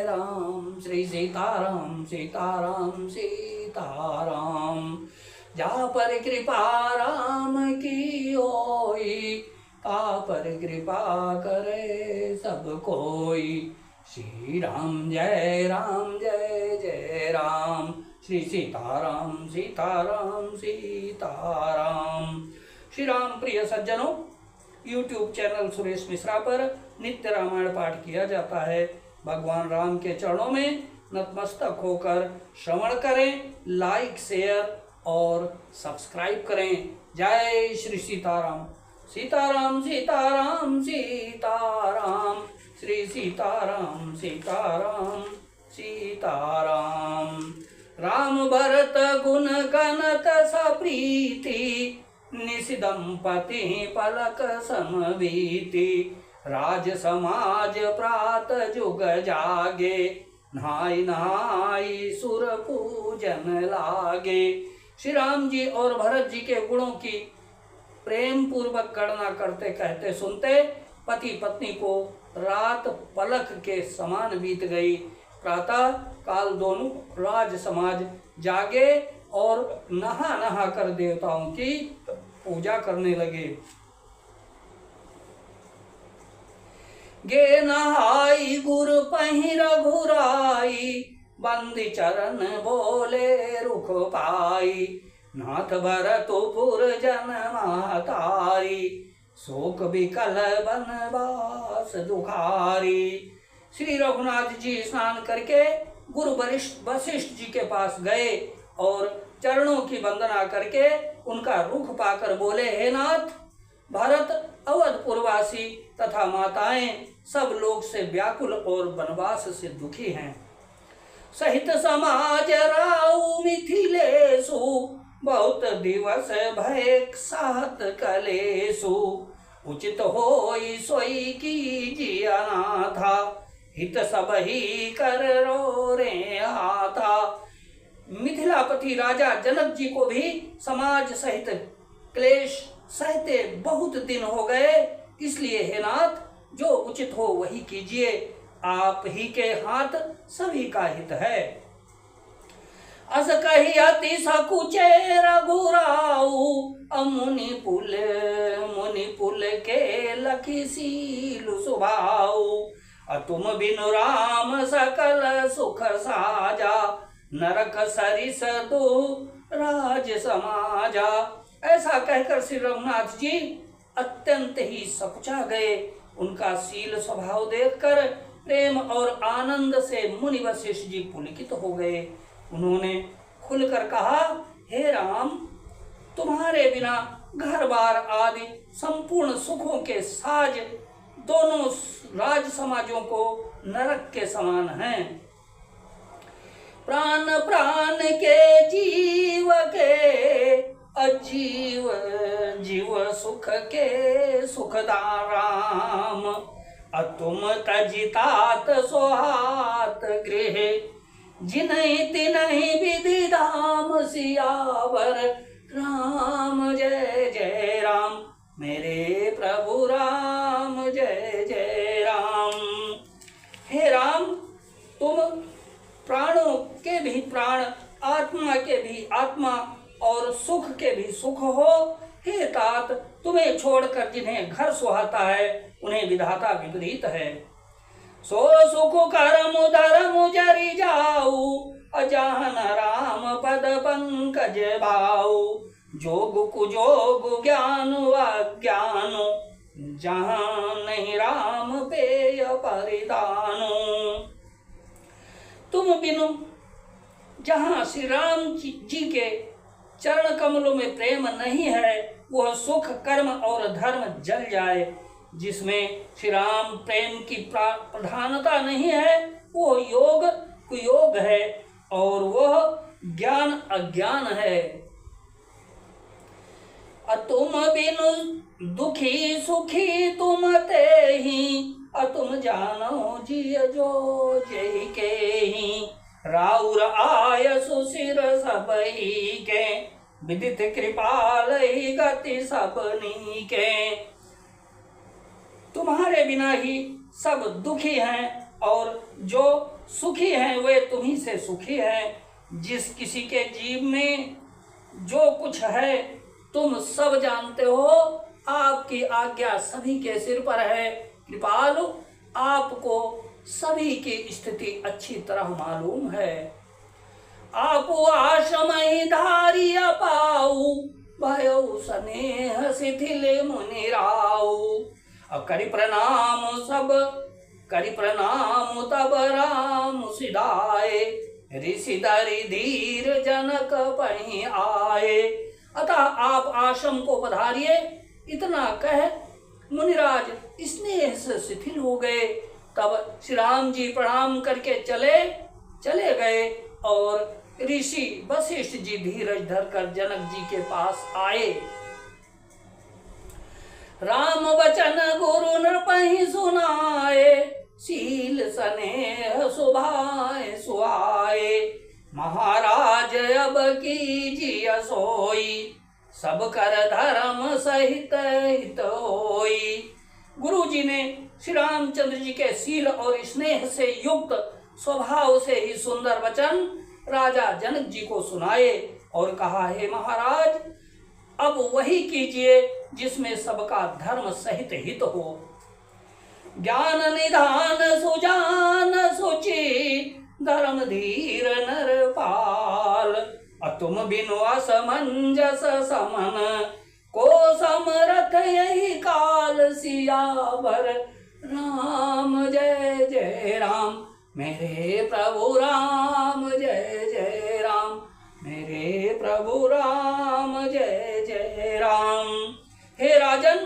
राम। श्री सीताराम सीताराम सीताराम। जा पर कृपा राम की होई, ता पर कृपा करे सब कोई। श्री राम जय जय राम। श्री सीताराम सीताराम सीताराम। श्री राम प्रिय सज्जनों, YouTube चैनल सुरेश मिश्रा पर नित्य रामायण पाठ किया जाता है। भगवान राम के चरणों में नतमस्तक होकर श्रवण करें, लाइक शेयर और सब्सक्राइब करें। जय श्री सीताराम। सीताराम सीताराम सीताराम। श्री सीताराम सीताराम सीताराम। राम भरत गुण गणत सप्रीति, निश दंपति पलक समवीति। राज समाज प्रात जुग जागे, नहाई नहाई सुर पूजन लागे। श्री राम जी और भरत जी के गुणों की प्रेम पूर्वक गणना करते कहते सुनते पति पत्नी को रात पलक के समान बीत गई। प्रातः काल दोनों राज समाज जागे और नहा नहा कर देवताओं की पूजा करने लगे। गे नहाई गुर पहि रघुराई, बंदी चरण बोले रुख पाई। नाथ भरतपुर जन महतारी, शोक विकल बनवास दुखारी। श्री रघुनाथ जी स्नान करके गुरु वशिष्ठ जी के पास गए और चरणों की वंदना करके उनका रुख पाकर बोले, हे नाथ, भरत अवधपुरवासी तथा माताएं सब लोग से व्याकुल और वनवास से दुखी हैं। सहित समाज राउ मिथिलेशु, बहुत दिवस भय सात कलेशु। उचित होई सोई कीजिए अनाथा, हित सब ही कर रो रे हाथा। मिथिलापति राजा जनक जी को भी समाज सहित क्लेश सहते बहुत दिन हो गए, इसलिए हे नाथ, जो उचित हो वही कीजिए, आप ही के हाथ सभी का हित है। अस कही अति सकुचे रघुराऊ, मुनि पुल के लखी सीलु सुभाऊ। तुम बिनु राम सकल सुख साजा, नरक सरिस दो राज समाजा। ऐसा कहकर श्री रघुनाथ जी अत्यंत ही सकुचा गए। उनका शील स्वभाव देखकर प्रेम और आनंद से मुनि वशिष्ठ जी पुलकित हो गए। उन्होंने खुलकर कहा, हे राम, तुम्हारे बिना घर बार आदि संपूर्ण सुखों के साज दोनों राज समाजों को नरक के समान हैं। प्राण प्राण के जीव के अजीव, जीव सुख के सुखदार राम। तुम तजितात सोहात गृह, जिन्हि तिन्हि विधि धाम सियावर। राम जय जय राम, मेरे प्रभु राम जय जय राम। हे राम, तुम प्राणों के भी प्राण, आत्मा के भी आत्मा और सुख के भी सुख हो। हे तात, तुम्हें छोड़कर जिन्हें घर सुहाता है उन्हें विधाता विपरीत है। सो सुख कर्म धर्म जरि जाऊ, अजान राम पद पंकज भाऊ। जोग कुजोग ज्ञान अज्ञान, जहाँ नहीं राम पेय परिधानु। तुम बिनु जहाँ श्री राम जी के चरण कमलों में प्रेम नहीं है, वह सुख कर्म और धर्म जल जाए। जिसमें श्री राम प्रेम की प्रधानता नहीं है, वो योग कुयोग है और वह ज्ञान अज्ञान है। तुम बिनु दुखी सुखी तुम ते ही, तुम जानो जिय जो जय के ही। राउर आय सुशिर सबही के, विदित कृपाल गति सबनी के। तुम्हारे बिना ही सब दुखी हैं और जो सुखी हैं वे तुम्ही से सुखी हैं। जिस किसी के जीव में जो कुछ है तुम सब जानते हो। आपकी आज्ञा सभी के सिर पर है। कृपालु, आपको सभी की स्थिति अच्छी तरह मालूम है। आप आश्रमहि धारिय पाऊ, भयो स्नेह शिथिल मुनिराऊ। करि प्रणाम तब राम सिधाए, ऋषि धरि धीर जनक पहि आए। अतः आप आश्रम को पधारिए। इतना कह मुनिराज स्नेह से शिथिल हो गए। तब श्री राम जी प्रणाम करके चले गए और ऋषि वशिष्ठ जी धीरज धरकर जनक जी के पास आए। राम वचन गुरु नृपहि सुनाए, शील स्नेह सुभाए सुहाए। महाराज अब कीजिय सोई, सब कर धर्म सहित हित होई। गुरु जी ने श्री रामचंद्र जी के शील और स्नेह से युक्त स्वभाव से ही सुंदर वचन राजा जनक जी को सुनाए और कहा, हे महाराज, अब वही कीजिए जिसमें सबका धर्म सहित हित हो। ज्ञान निधान सुजान सुचि, धर्म धीर नरपाल। तुम बिनु असमंजस समन, को समरथ यही काल। सियावर राम जय जय राम, मेरे प्रभु राम जय जय राम, मेरे प्रभु राम जय जय राम। हे राजन,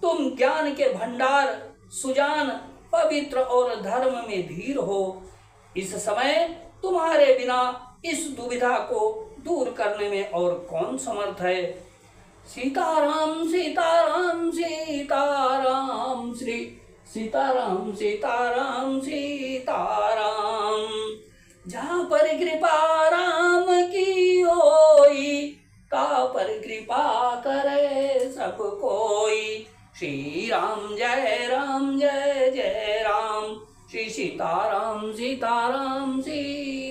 तुम ज्ञान के भंडार, सुजान, पवित्र और धर्म में धीर हो। इस समय तुम्हारे बिना इस दुविधा को दूर करने में और कौन समर्थ है। सीताराम सीताराम सीताराम, श्री सीताराम सीताराम सीताराम। जहाँ पर कृपा राम की होई, ता पर कृपा करे सब कोई। श्री राम जय जय राम, श्री सीताराम सीताराम सीताराम।